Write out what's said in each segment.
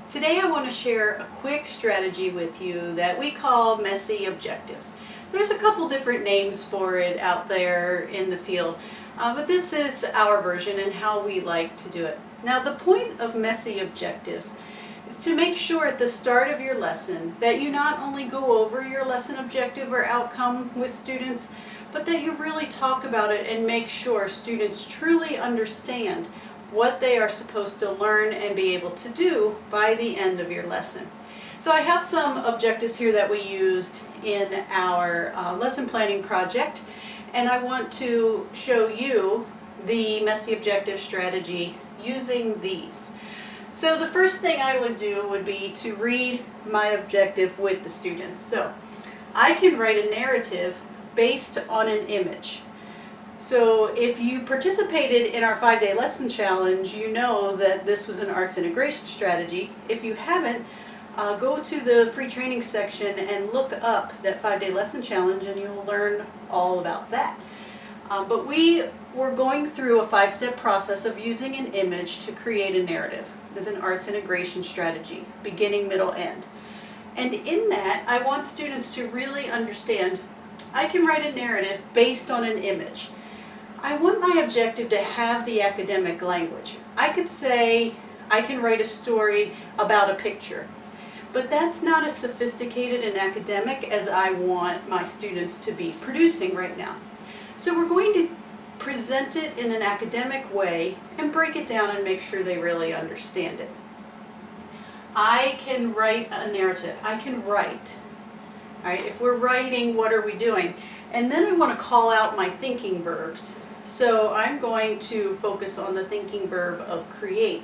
Today I want to share a quick strategy with you that we call messy objectives. There's a couple different names for it out there in the field, but this is our version and how we like to do it. Now, the point of messy objectives is to make sure at the start of your lesson that you not only go over your lesson objective or outcome with students, but that you really talk about it and make sure students truly understand what they are supposed to learn and be able to do by the end of your lesson. So I have some objectives here that we used in our lesson planning project, and I want to show you the messy objective strategy using these. So the first thing I would do would be to read my objective with the students. So I can write a narrative based on an image. So if you participated in our 5-day lesson challenge, you know that this was an arts integration strategy. If you haven't, go to the free training section and look up that 5-day lesson challenge and you'll learn all about that. But we were going through a 5-step process of using an image to create a narrative as an arts integration strategy, beginning, middle, end. And in that, I want students to really understand I can write a narrative based on an image. I want my objective to have the academic language. I could say I can write a story about a picture, but that's not as sophisticated and academic as I want my students to be producing right now. So we're going to present it in an academic way and break it down and make sure they really understand it. I can write a narrative. I can write. All right, if we're writing, what are we doing? And then I want to call out my thinking verbs. So I'm going to focus on the thinking verb of create.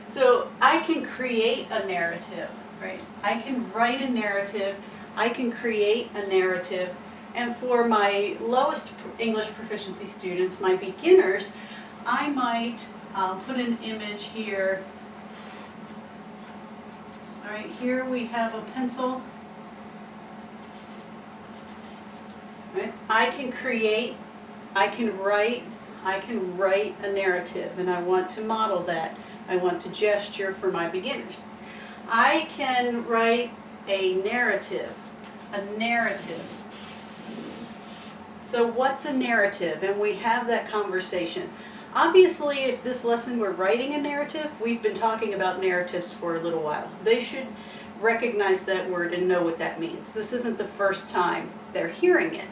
So I can create a narrative, right? I can write a narrative, I can create a narrative, and for my lowest English proficiency students, my beginners, I might put an image here. All right, here we have a pencil. Right? I can create, I can write a narrative, and I want to model that. I want to gesture for my beginners. I can write a narrative. So what's a narrative? And we have that conversation. Obviously, if this lesson we're writing a narrative, we've been talking about narratives for a little while. They should recognize that word and know what that means. This isn't the first time they're hearing it.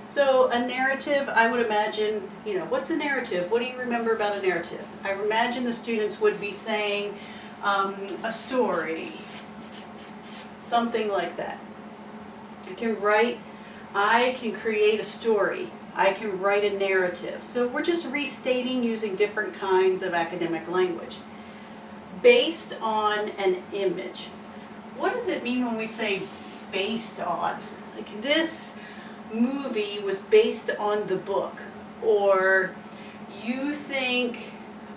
So a narrative, I would imagine, what's a narrative? What do you remember about a narrative? I imagine the students would be saying a story, something like that. I can create a story. I can write a narrative. So we're just restating using different kinds of academic language based on an image. What does it mean when we say based on? Like this movie was based on the book, or you think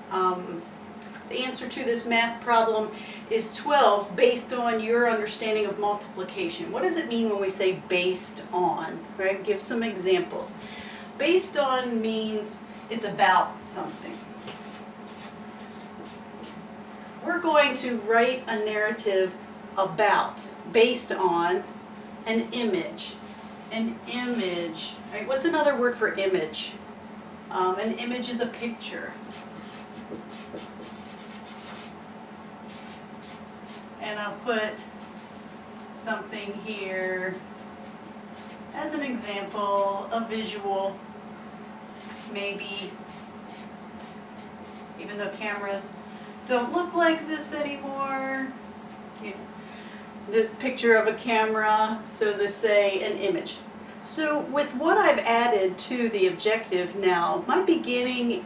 the answer to this math problem is 12 based on your understanding of multiplication. What does it mean when we say based on, right? Give some examples. Based on means it's about something. We're going to write a narrative based on an image. An image, right? What's another word for image? An image is a picture. And I'll put something here as an example, a visual, maybe, even though cameras don't look like this anymore. This picture of a camera, so they say an image. So with what I've added to the objective now, my beginning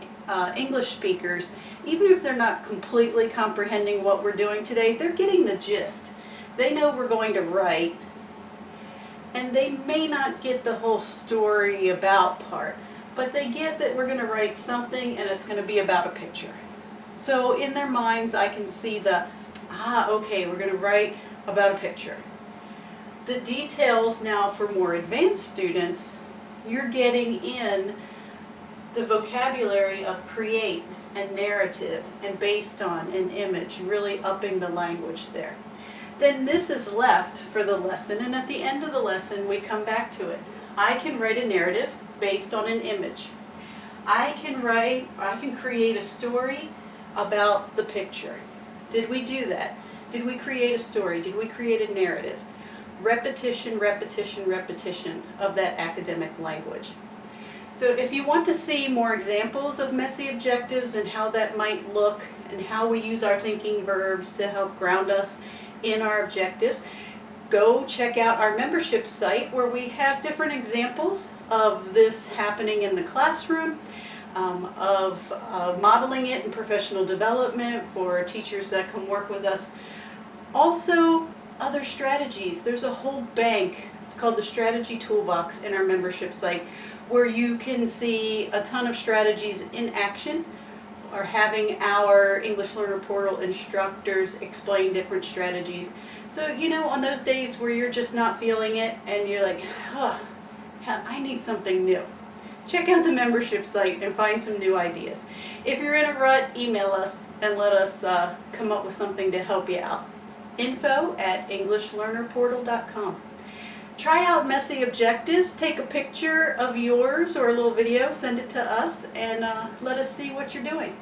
English speakers, even if they're not completely comprehending what we're doing today, they're getting the gist. They know we're going to write, and they may not get the whole story about part, but they get that we're going to write something and it's going to be about a picture. So in their minds, I can see okay, we're going to write about a picture. The details now for more advanced students, you're getting in the vocabulary of create and narrative and based on and image, really upping the language there. Then this is left for the lesson, and at the end of the lesson we come back to it. I can write a narrative based on an image. I can create a story about the picture. Did we do that? Did we create a story? Did we create a narrative? Repetition, repetition, repetition of that academic language. So if you want to see more examples of messy objectives and how that might look and how we use our thinking verbs to help ground us in our objectives, go check out our membership site where we have different examples of this happening in the classroom, of modeling it in professional development for teachers that come work with us. Also, other strategies. There's a whole bank, it's called the Strategy Toolbox, in our membership site, where you can see a ton of strategies in action, or having our English Learner Portal instructors explain different strategies. So, you know, on those days where you're just not feeling it and you're like, I need something new, check out the membership site and find some new ideas. If you're in a rut, email us and let us come up with something to help you out. info@EnglishLearnerPortal.com. Try out messy objectives, take a picture of yours or a little video, send it to us, and let us see what you're doing.